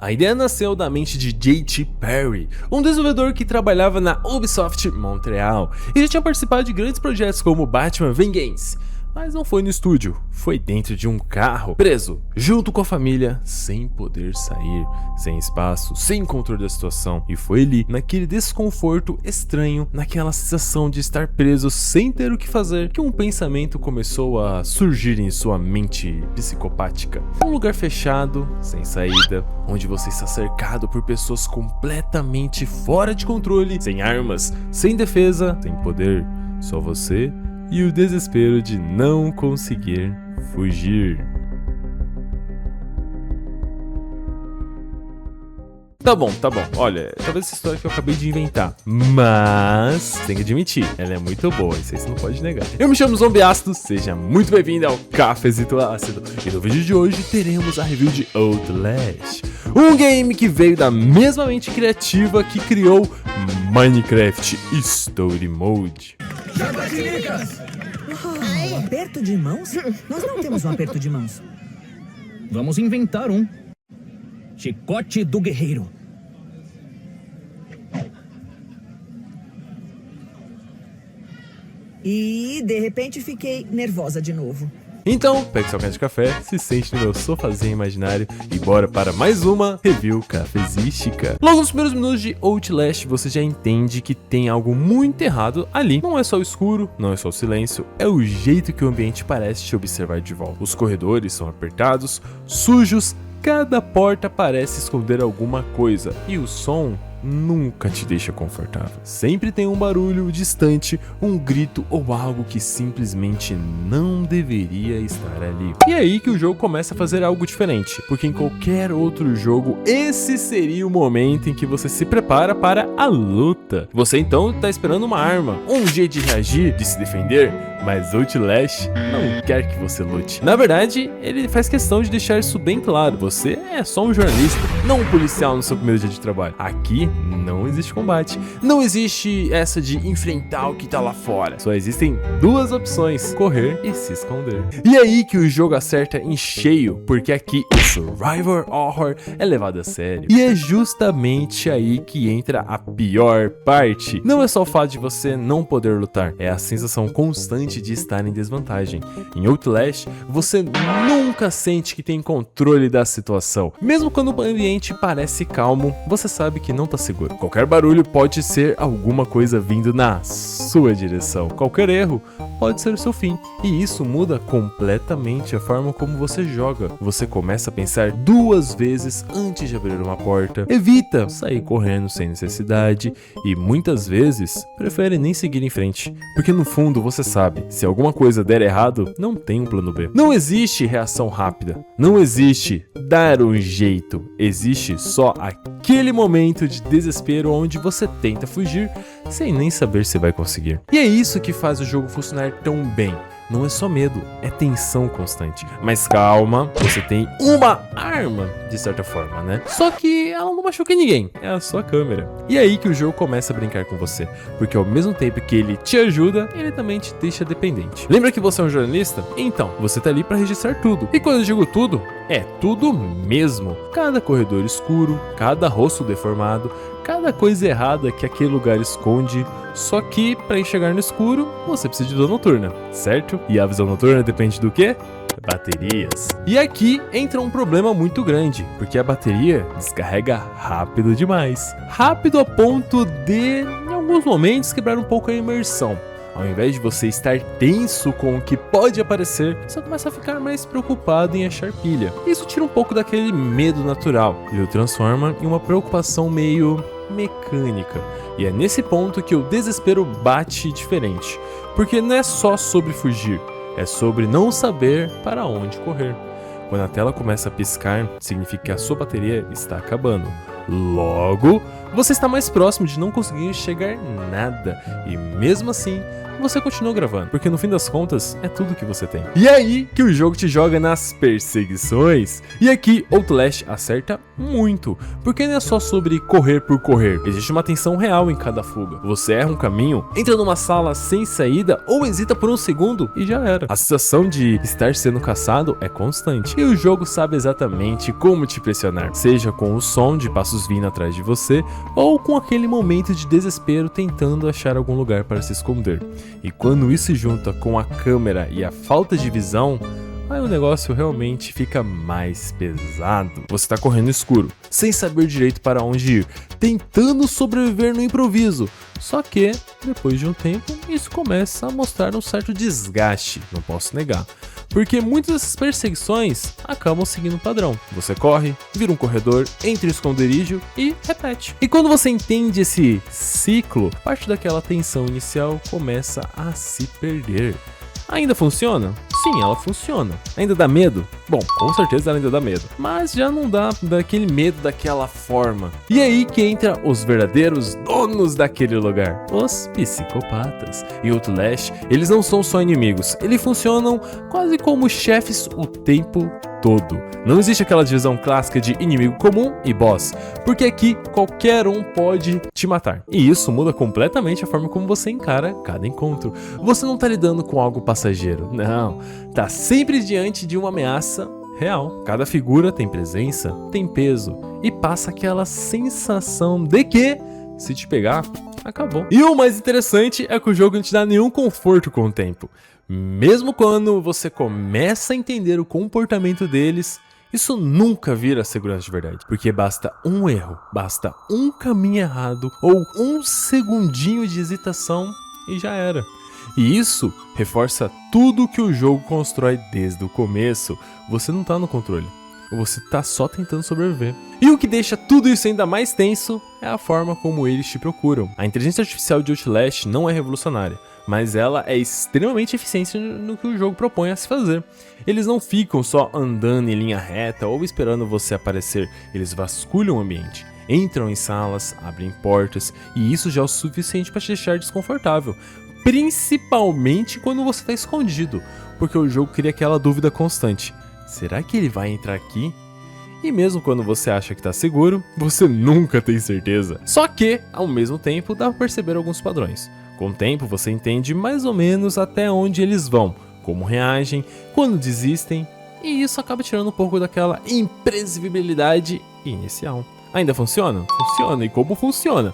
A ideia nasceu da mente de J.T. Perry, um desenvolvedor que trabalhava na Ubisoft Montreal e já tinha participado de grandes projetos como Batman Vengeance. Mas não foi no estúdio, foi dentro de um carro, preso, junto com a família, sem poder sair, sem espaço, sem controle da situação. E foi ali, naquele desconforto estranho, naquela sensação de estar preso sem ter o que fazer, que um pensamento começou a surgir em sua mente psicopática. Um lugar fechado, sem saída, onde você está cercado por pessoas completamente fora de controle, sem armas, sem defesa, sem poder, só você e o desespero de não conseguir fugir. Tá bom, olha, talvez essa história que eu acabei de inventar, mas tem que admitir, ela é muito boa, isso aí você não pode negar. Eu me chamo Zombiácido, seja muito bem-vindo ao Cafezito Ácido, e no vídeo de hoje teremos a review de Outlast, um game que veio da mesma mente criativa que criou Minecraft Story Mode. Jabaticas! Um aperto de mãos? Nós não temos um aperto de mãos. Vamos inventar um. Chicote do Guerreiro. E, de repente, fiquei nervosa de novo. Então, pegue sua caneta de café, se sente no meu sofazinho imaginário e bora para mais uma review cafezística. Logo nos primeiros minutos de Outlast, você já entende que tem algo muito errado ali. Não é só o escuro, não é só o silêncio, é o jeito que o ambiente parece te observar de volta. Os corredores são apertados, sujos, cada porta parece esconder alguma coisa e o som nunca te deixa confortável. Sempre tem um barulho distante, um grito ou algo que simplesmente não deveria estar ali. E é aí que o jogo começa a fazer algo diferente, porque em qualquer outro jogo esse seria o momento em que você se prepara para a luta. Você então está esperando uma arma, um jeito de reagir, de se defender, mas Outlast não quer que você lute. Na verdade, ele faz questão de deixar isso bem claro. Você é só um jornalista, não um policial no seu primeiro dia de trabalho. Aqui não existe combate, não existe essa de enfrentar o que tá lá fora. Só existem duas opções: correr e se esconder. E é aí que o jogo acerta em cheio, porque aqui o Survivor Horror é levado a sério. E é justamente aí que entra a pior parte. Não é só o fato de você não poder lutar, é a sensação constante de estar em desvantagem. Em Outlast, você nunca sente que tem controle da situação. Mesmo quando o ambiente parece calmo, você sabe que não tá seguro. Qualquer barulho pode ser alguma coisa vindo na sua direção. Qualquer erro pode ser o seu fim. E isso muda completamente a forma como você joga. Você começa a pensar duas vezes antes de abrir uma porta. Evita sair correndo sem necessidade e muitas vezes prefere nem seguir em frente. Porque no fundo você sabe, se alguma coisa der errado, não tem um plano B. Não existe reação rápida. Não existe dar um jeito. Existe só aquele momento de desespero onde você tenta fugir sem nem saber se vai conseguir. E é isso que faz o jogo funcionar tão bem. Não é só medo, é tensão constante. Mas calma, você tem uma arma, de certa forma, né? Só que ela não machuca ninguém, é a sua câmera. E é aí que o jogo começa a brincar com você, porque ao mesmo tempo que ele te ajuda, ele também te deixa dependente. Lembra que você é um jornalista? Então, você tá ali pra registrar tudo. E quando eu digo tudo, é tudo mesmo. Cada corredor escuro, cada rosto deformado, cada coisa errada que aquele lugar esconde. Só que para enxergar no escuro, você precisa de visão noturna, certo? E a visão noturna depende do quê? Baterias. E aqui entra um problema muito grande, porque a bateria descarrega rápido demais. Rápido a ponto de, em alguns momentos, quebrar um pouco a imersão. Ao invés de você estar tenso com o que pode aparecer, você começa a ficar mais preocupado em achar pilha. Isso tira um pouco daquele medo natural e o transforma em uma preocupação meio mecânica. E é nesse ponto que o desespero bate diferente, porque não é só sobre fugir, é sobre não saber para onde correr. Quando a tela começa a piscar, significa que a sua bateria está acabando. Logo, você está mais próximo de não conseguir enxergar nada, e mesmo assim, você continua gravando, porque no fim das contas é tudo que você tem. E é aí que o jogo te joga nas perseguições. E aqui Outlast acerta muito, porque não é só sobre correr por correr, existe uma tensão real em cada fuga. Você erra um caminho, entra numa sala sem saída ou hesita por um segundo e já era. A sensação de estar sendo caçado é constante, e o jogo sabe exatamente como te pressionar, seja com o som de passos vindo atrás de você ou com aquele momento de desespero tentando achar algum lugar para se esconder. E quando isso se junta com a câmera e a falta de visão, aí o negócio realmente fica mais pesado. Você tá correndo no escuro, sem saber direito para onde ir, tentando sobreviver no improviso. Só que, depois de um tempo, isso começa a mostrar um certo desgaste, não posso negar. Porque muitas dessas perseguições acabam seguindo o padrão. Você corre, vira um corredor, entra em esconderijo e repete. E quando você entende esse ciclo, parte daquela tensão inicial começa a se perder. Ainda funciona? Sim, ela funciona. Ainda dá medo? Bom, com certeza ela ainda dá medo, mas já não dá daquele medo daquela forma. E aí que entra os verdadeiros donos daquele lugar, os psicopatas. Em Outlast, eles não são só inimigos, eles funcionam quase como chefes o tempo todo. Não existe aquela divisão clássica de inimigo comum e boss, porque aqui qualquer um pode te matar. E isso muda completamente a forma como você encara cada encontro. Você não tá lidando com algo passageiro, não. Tá sempre diante de uma ameaça real. Cada figura tem presença, tem peso e passa aquela sensação de que, se te pegar, acabou. E o mais interessante é que o jogo não te dá nenhum conforto com o tempo. Mesmo quando você começa a entender o comportamento deles, isso nunca vira segurança de verdade, porque basta um erro, basta um caminho errado ou um segundinho de hesitação e já era. E isso reforça tudo que o jogo constrói desde o começo. Você não tá no controle, você tá só tentando sobreviver. E o que deixa tudo isso ainda mais tenso é a forma como eles te procuram. A inteligência artificial de Outlast não é revolucionária, mas ela é extremamente eficiente no que o jogo propõe a se fazer. Eles não ficam só andando em linha reta ou esperando você aparecer, eles vasculham o ambiente, entram em salas, abrem portas, e isso já é o suficiente para te deixar desconfortável, principalmente quando você está escondido, porque o jogo cria aquela dúvida constante: será que ele vai entrar aqui? E mesmo quando você acha que está seguro, você nunca tem certeza. Só que, ao mesmo tempo, dá para perceber alguns padrões. Com o tempo, você entende mais ou menos até onde eles vão, como reagem, quando desistem, e isso acaba tirando um pouco daquela imprevisibilidade inicial. Ainda funciona? Funciona, e como funciona?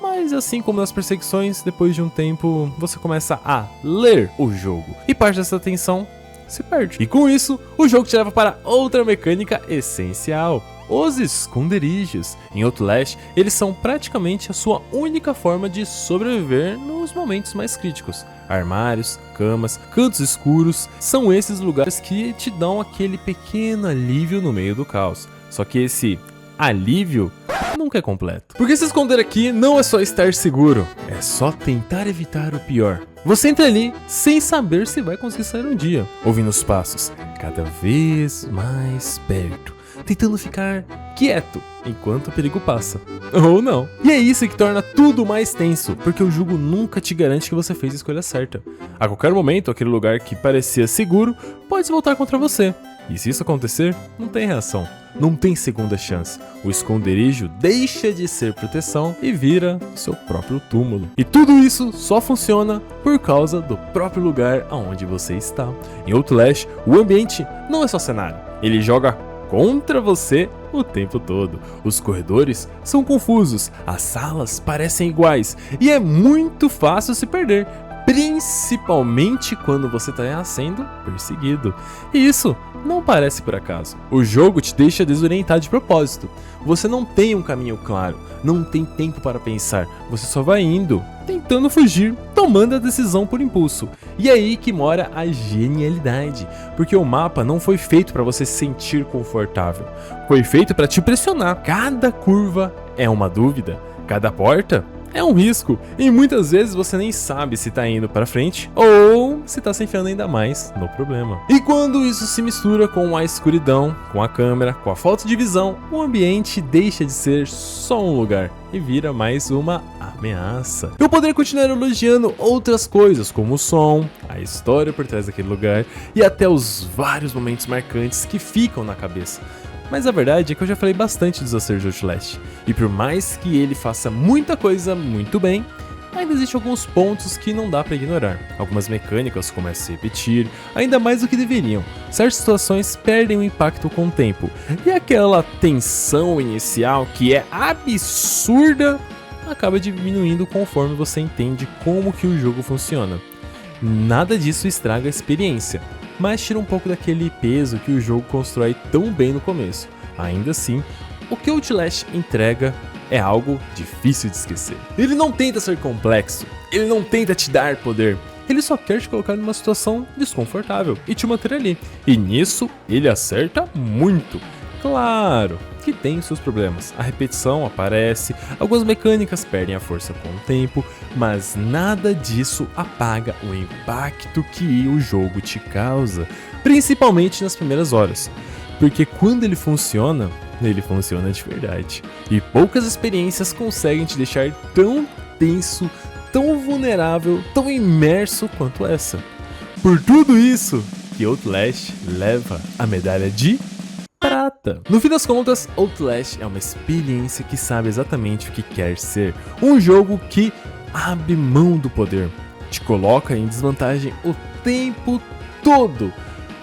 Mas assim como nas perseguições, depois de um tempo, você começa a ler o jogo, e parte dessa tensão se perde. E com isso, o jogo te leva para outra mecânica essencial: os esconderijos. Em Outlast, eles são praticamente a sua única forma de sobreviver nos momentos mais críticos. Armários, camas, cantos escuros, são esses lugares que te dão aquele pequeno alívio no meio do caos. Só que esse alívio nunca é completo. Porque se esconder aqui não é só estar seguro, é só tentar evitar o pior. Você entra ali sem saber se vai conseguir sair um dia, ouvindo os passos cada vez mais perto, tentando ficar quieto enquanto o perigo passa. Ou não. E é isso que torna tudo mais tenso, porque o jogo nunca te garante que você fez a escolha certa. A qualquer momento, aquele lugar que parecia seguro pode se voltar contra você. E se isso acontecer, não tem reação, não tem segunda chance. O esconderijo deixa de ser proteção e vira seu próprio túmulo. E tudo isso só funciona por causa do próprio lugar onde você está. Em Outlast, o ambiente não é só cenário, ele joga contra você o tempo todo. Os corredores são confusos, as salas parecem iguais e é muito fácil se perder, principalmente quando você está sendo perseguido. E isso não parece por acaso. O jogo te deixa desorientado de propósito. Você não tem um caminho claro, não tem tempo para pensar, você só vai indo, tentando fugir, tomando a decisão por impulso. E é aí que mora a genialidade, porque o mapa não foi feito para você se sentir confortável, foi feito para te pressionar. Cada curva é uma dúvida, cada porta é um risco e muitas vezes você nem sabe se tá indo para frente ou se tá se enfiando ainda mais no problema. E quando isso se mistura com a escuridão, com a câmera, com a falta de visão, o ambiente deixa de ser só um lugar e vira mais uma ameaça. Eu poderia continuar elogiando outras coisas, como o som, a história por trás daquele lugar e até os vários momentos marcantes que ficam na cabeça. Mas a verdade é que eu já falei bastante dos acertos de Outlast, e por mais que ele faça muita coisa muito bem, ainda existem alguns pontos que não dá pra ignorar. Algumas mecânicas começam a se repetir, ainda mais do que deveriam. Certas situações perdem o impacto com o tempo, e aquela tensão inicial que é absurda acaba diminuindo conforme você entende como que o jogo funciona. Nada disso estraga a experiência, mas tira um pouco daquele peso que o jogo constrói tão bem no começo. Ainda assim, o que Outlast entrega é algo difícil de esquecer. Ele não tenta ser complexo, ele não tenta te dar poder, ele só quer te colocar numa situação desconfortável e te manter ali. E nisso, ele acerta muito. Claro que tem seus problemas, a repetição aparece, algumas mecânicas perdem a força com o tempo, mas nada disso apaga o impacto que o jogo te causa, principalmente nas primeiras horas, porque quando ele funciona de verdade, e poucas experiências conseguem te deixar tão tenso, tão vulnerável, tão imerso quanto essa. Por tudo isso que Outlast leva a medalha de prata. No fim das contas, Outlast é uma experiência que sabe exatamente o que quer ser. Um jogo que abre mão do poder, te coloca em desvantagem o tempo todo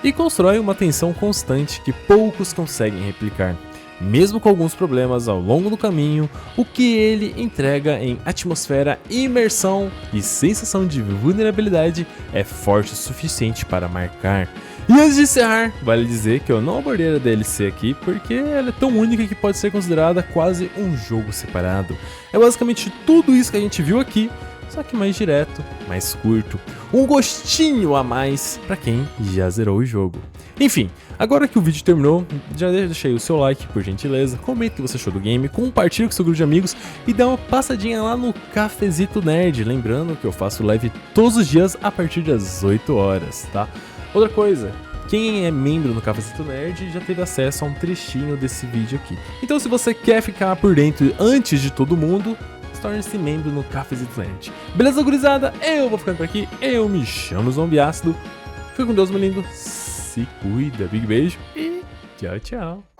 e constrói uma tensão constante que poucos conseguem replicar. Mesmo com alguns problemas ao longo do caminho, o que ele entrega em atmosfera, imersão e sensação de vulnerabilidade é forte o suficiente para marcar. E antes de encerrar, vale dizer que eu não abordei a DLC aqui porque ela é tão única que pode ser considerada quase um jogo separado. É basicamente tudo isso que a gente viu aqui, só que mais direto, mais curto, um gostinho a mais para quem já zerou o jogo. Enfim, agora que o vídeo terminou, já deixa aí o seu like, por gentileza, comenta o que você achou do game, compartilha com seu grupo de amigos e dá uma passadinha lá no Cafezito Nerd, lembrando que eu faço live todos os dias a partir das 8 horas, tá? Outra coisa, quem é membro no Cafezito Nerd já teve acesso a um trechinho desse vídeo aqui. Então se você quer ficar por dentro antes de todo mundo, torne-se membro no Cafezito Nerd. Beleza, gurizada? Eu vou ficando por aqui, eu me chamo Zombie Ácido. Fica com Deus, meu lindo. Se cuida, big beijo e tchau, tchau.